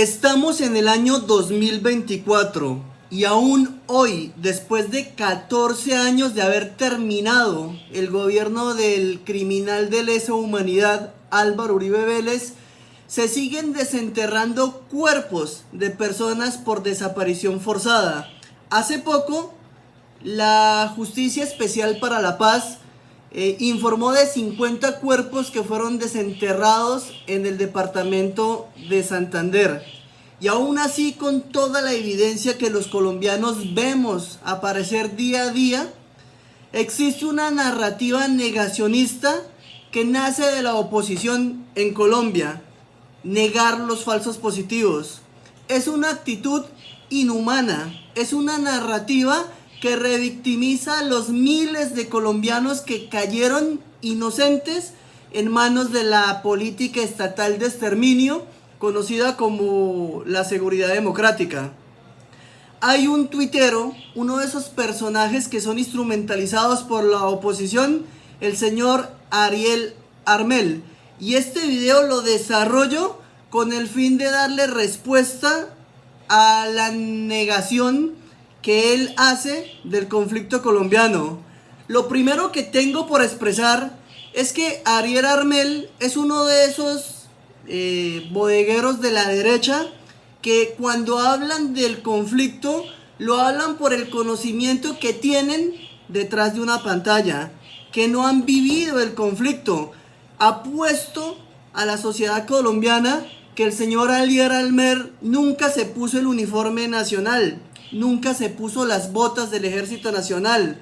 Estamos en el año 2024 y aún hoy, después de 14 años de haber terminado el gobierno del criminal de lesa humanidad Álvaro Uribe Vélez, se siguen desenterrando cuerpos de personas por desaparición forzada. Hace poco, la Justicia Especial para la Paz informó de 50 cuerpos que fueron desenterrados en el departamento de Santander. Y aún así, con toda la evidencia que los colombianos vemos aparecer día a día, existe una narrativa negacionista que nace de la oposición en Colombia: negar los falsos positivos. Es una actitud inhumana, es una narrativa que revictimiza a los miles de colombianos que cayeron inocentes en manos de la política estatal de exterminio conocida como la seguridad democrática. Hay un tuitero, uno de esos personajes que son instrumentalizados por la oposición, el señor Ariel Armel, y este video lo desarrollo con el fin de darle respuesta a la negación que él hace del conflicto colombiano. Lo primero que tengo por expresar es que Ariel Armel es uno de esos bodegueros de la derecha que cuando hablan del conflicto lo hablan por el conocimiento que tienen detrás de una pantalla, que no han vivido el conflicto. Apuesto a la sociedad colombiana que el señor Ariel Armel nunca se puso el uniforme nacional, nunca se puso las botas del Ejército Nacional,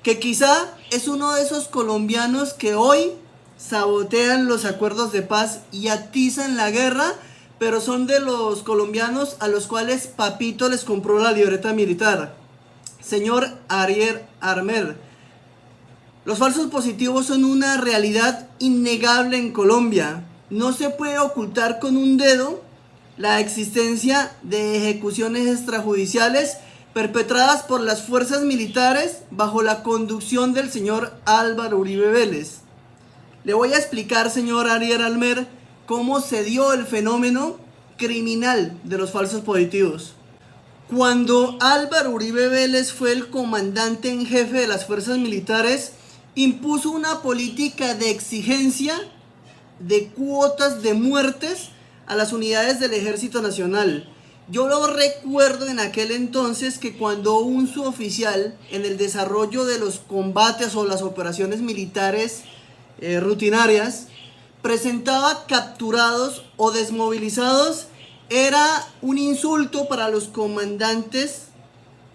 que quizá es uno de esos colombianos que hoy sabotean los acuerdos de paz y atizan la guerra, pero son de los colombianos a los cuales Papito les compró la libreta militar. Señor Ariel Armel, los falsos positivos son una realidad innegable en Colombia. No se puede ocultar con un dedo la existencia de ejecuciones extrajudiciales perpetradas por las fuerzas militares bajo la conducción del señor Álvaro Uribe Vélez. Le voy a explicar, señor Ariel Armel, cómo se dio el fenómeno criminal de los falsos positivos. Cuando Álvaro Uribe Vélez fue el comandante en jefe de las fuerzas militares, impuso una política de exigencia de cuotas de muertes a las unidades del Ejército Nacional. Yo lo recuerdo en aquel entonces que cuando un suboficial en el desarrollo de los combates o las operaciones militares rutinarias presentaba capturados o desmovilizados, era un insulto para los comandantes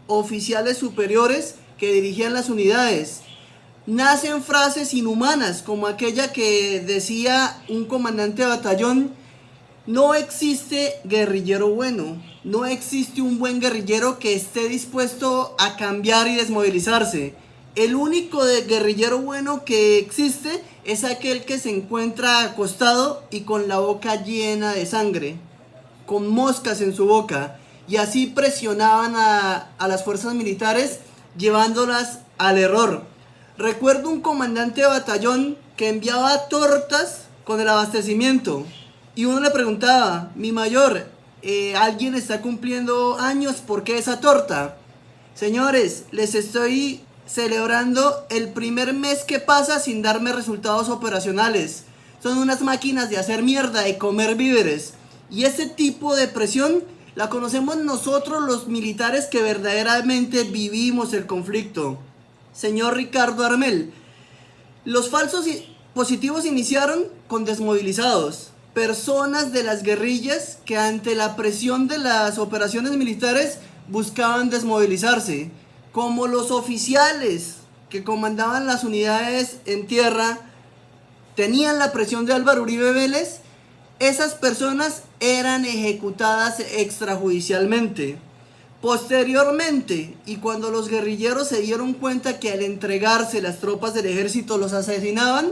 oficiales superiores que dirigían las unidades. Nacen frases inhumanas como aquella que decía un comandante de batallón: no existe guerrillero bueno, no existe un buen guerrillero que esté dispuesto a cambiar y desmovilizarse. El único guerrillero bueno que existe es aquel que se encuentra acostado y con la boca llena de sangre, con moscas en su boca. Y así presionaban a las fuerzas militares, llevándolas al error. Recuerdo un comandante de batallón que enviaba tortas con el abastecimiento. Y uno le preguntaba: mi mayor, ¿alguien está cumpliendo años? ¿Por qué esa torta? Señores, les estoy celebrando el primer mes que pasa sin darme resultados operacionales. Son unas máquinas de hacer mierda, de comer víveres. Y ese tipo de presión la conocemos nosotros los militares que verdaderamente vivimos el conflicto. Señor Ricardo Armel, los falsos positivos iniciaron con desmovilizados, personas de las guerrillas que ante la presión de las operaciones militares buscaban desmovilizarse, como los oficiales que comandaban las unidades en tierra tenían la presión de Álvaro Uribe Vélez. Esas personas eran ejecutadas extrajudicialmente. Posteriormente, y cuando los guerrilleros se dieron cuenta que al entregarse las tropas del ejército los asesinaban,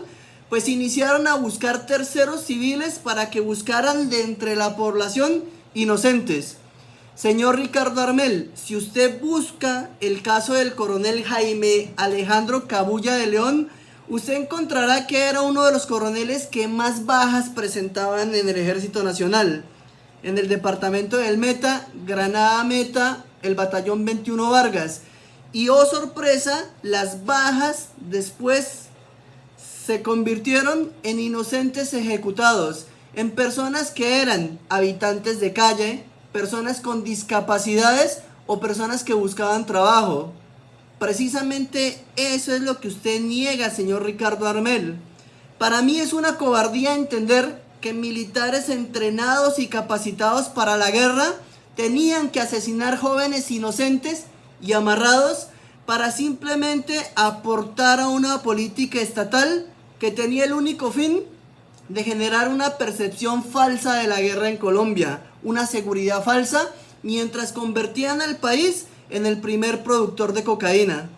pues iniciaron a buscar terceros civiles para que buscaran de entre la población inocentes. Señor Ricardo Armel, si usted busca el caso del coronel Jaime Alejandro Cabuya de León, usted encontrará que era uno de los coroneles que más bajas presentaban en el Ejército Nacional. en el departamento del Meta, Granada Meta, el batallón 21 Vargas. Y oh sorpresa, las bajas después se convirtieron en inocentes ejecutados, en personas que eran habitantes de calle, personas con discapacidades o personas que buscaban trabajo. Precisamente eso es lo que usted niega, señor Ricardo Armel. Para mí es una cobardía entender que militares entrenados y capacitados para la guerra tenían que asesinar jóvenes inocentes y amarrados para simplemente aportar a una política estatal que tenía el único fin de generar una percepción falsa de la guerra en Colombia, una seguridad falsa, mientras convertían al país en el primer productor de cocaína.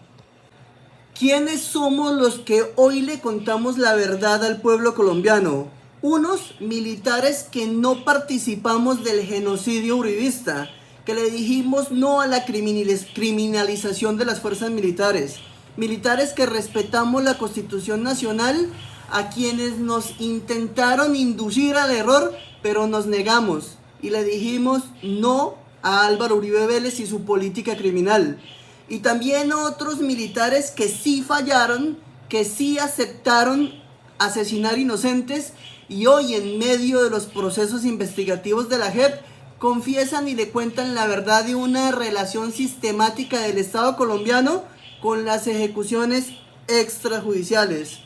¿Quiénes somos los que hoy le contamos la verdad al pueblo colombiano? Unos militares que no participamos del genocidio uribista, que le dijimos no a la criminalización de las fuerzas militares. Militares que respetamos la Constitución Nacional, a quienes nos intentaron inducir al error, pero nos negamos y le dijimos no a Álvaro Uribe Vélez y su política criminal. Y también otros militares que sí fallaron, que sí aceptaron asesinar inocentes y hoy en medio de los procesos investigativos de la JEP confiesan y le cuentan la verdad de una relación sistemática del Estado colombiano con las ejecuciones extrajudiciales.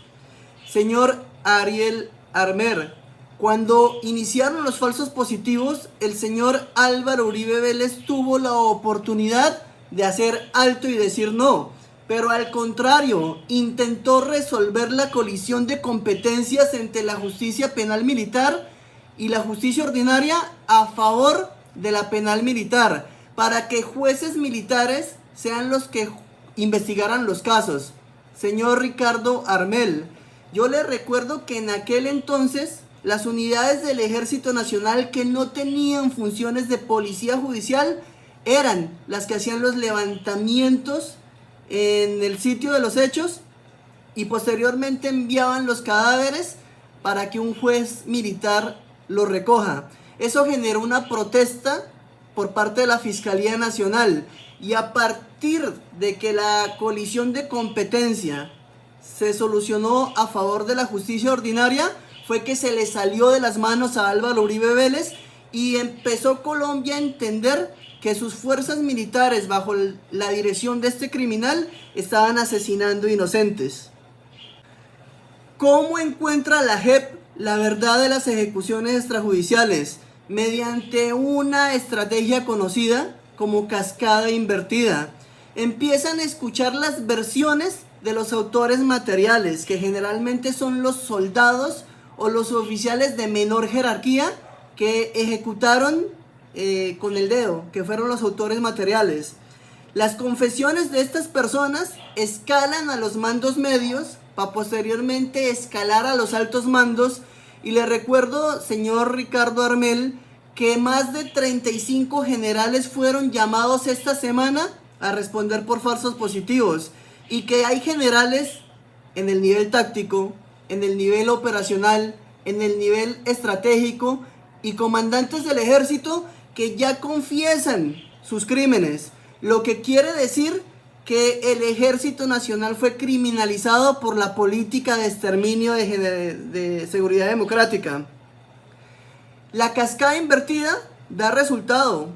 Señor Ariel Armer, cuando iniciaron los falsos positivos, el señor Álvaro Uribe Vélez tuvo la oportunidad de hacer alto y decir no, pero al contrario, intentó resolver la colisión de competencias entre la justicia penal militar y la justicia ordinaria a favor de la penal militar, para que jueces militares sean los que investigaran los casos. Señor Ricardo Armel, yo le recuerdo que en aquel entonces las unidades del Ejército Nacional que no tenían funciones de policía judicial eran las que hacían los levantamientos en el sitio de los hechos y posteriormente enviaban los cadáveres para que un juez militar los recoja. Eso generó una protesta por parte de la Fiscalía Nacional y a partir de que la colisión de competencia se solucionó a favor de la justicia ordinaria, fue que se le salió de las manos a Álvaro Uribe Vélez y empezó Colombia a entender que sus fuerzas militares bajo la dirección de este criminal estaban asesinando inocentes. ¿Cómo encuentra la JEP la verdad de las ejecuciones extrajudiciales? Mediante una estrategia conocida como cascada invertida. Empiezan a escuchar las versiones de los autores materiales, que generalmente son los soldados o los oficiales de menor jerarquía que ejecutaron con el dedo, que fueron los autores materiales. Las confesiones de estas personas escalan a los mandos medios para posteriormente escalar a los altos mandos. Y le recuerdo, señor Ricardo Armel, que más de 35 generales fueron llamados esta semana a responder por falsos positivos y que hay generales en el nivel táctico, en el nivel operacional, en el nivel estratégico y comandantes del ejército que ya confiesan sus crímenes, lo que quiere decir que el Ejército Nacional fue criminalizado por la política de exterminio de seguridad democrática. La cascada invertida da resultado.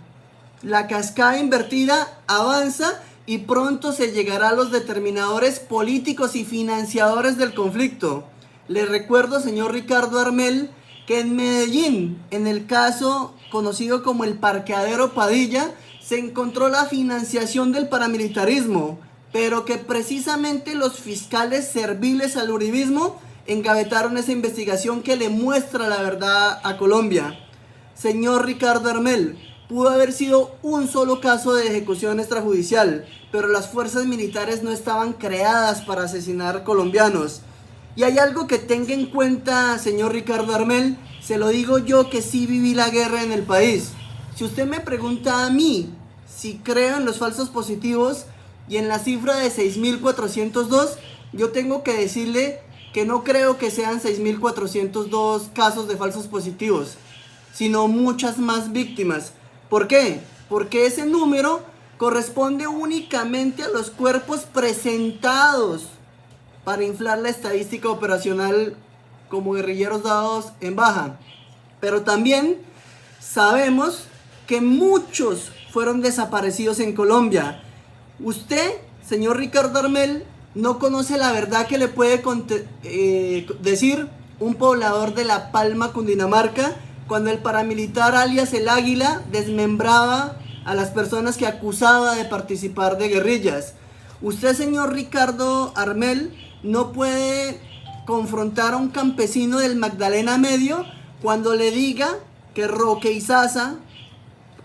La cascada invertida avanza y pronto se llegará a los determinadores políticos y financiadores del conflicto. Le recuerdo, señor Ricardo Armel, que en Medellín, en el caso conocido como el Parqueadero Padilla, se encontró la financiación del paramilitarismo, pero que precisamente los fiscales serviles al uribismo engavetaron esa investigación que le muestra la verdad a Colombia. Señor Ricardo Armel, pudo haber sido un solo caso de ejecución extrajudicial, pero las fuerzas militares no estaban creadas para asesinar colombianos. Y hay algo que tenga en cuenta, señor Ricardo Armel, se lo digo yo que sí viví la guerra en el país. Si usted me pregunta a mí si creo en los falsos positivos y en la cifra de 6.402, yo tengo que decirle que no creo que sean 6.402 casos de falsos positivos. sino muchas más víctimas. ¿Por qué? Porque ese número corresponde únicamente a los cuerpos presentados para inflar la estadística operacional como guerrilleros dados en baja. Pero también sabemos que muchos fueron desaparecidos en Colombia. Usted, señor Ricardo Armel, no conoce la verdad que le puede decir un poblador de La Palma, Cundinamarca, cuando el paramilitar alias El Águila desmembraba a las personas que acusaba de participar de guerrillas. Usted, señor Ricardo Armel, no puede confrontar a un campesino del Magdalena Medio cuando le diga que Roque Izaza,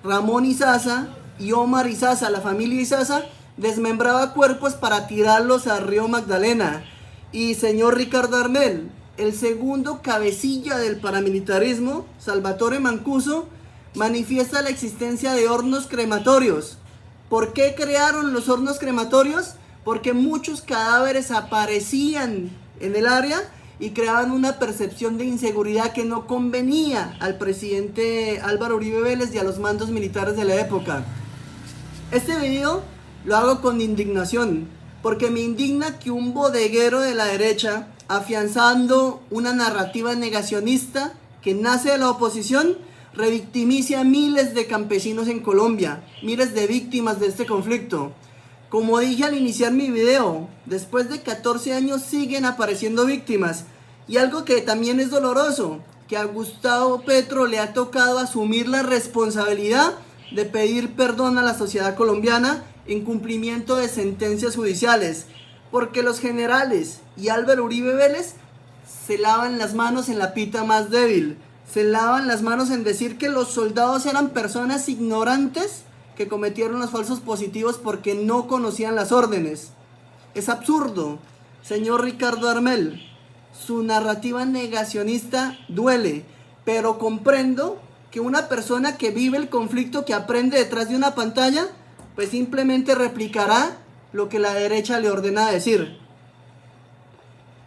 Ramón Izaza y Omar Izaza, la familia Izaza, desmembraba cuerpos para tirarlos al río Magdalena. Y señor Ricardo Armel, el segundo cabecilla del paramilitarismo, Salvatore Mancuso, manifiesta la existencia de hornos crematorios. ¿Por qué crearon los hornos crematorios? Porque muchos cadáveres aparecían en el área y creaban una percepción de inseguridad que no convenía al presidente Álvaro Uribe Vélez y a los mandos militares de la época. Este video lo hago con indignación, porque me indigna que un bodeguero de la derecha, afianzando una narrativa negacionista que nace de la oposición, revictimice a miles de campesinos en Colombia, miles de víctimas de este conflicto. Como dije al iniciar mi video, después de 14 años siguen apareciendo víctimas. Y algo que también es doloroso, que a Gustavo Petro le ha tocado asumir la responsabilidad de pedir perdón a la sociedad colombiana en cumplimiento de sentencias judiciales, porque los generales y Álvaro Uribe Vélez se lavan las manos en la pita más débil, se lavan las manos en decir que los soldados eran personas ignorantes que cometieron los falsos positivos porque no conocían las órdenes. Es absurdo, señor Ricardo Armel. Su narrativa negacionista duele, pero comprendo que una persona que vive el conflicto, que aprende detrás de una pantalla, pues simplemente replicará lo que la derecha le ordena decir.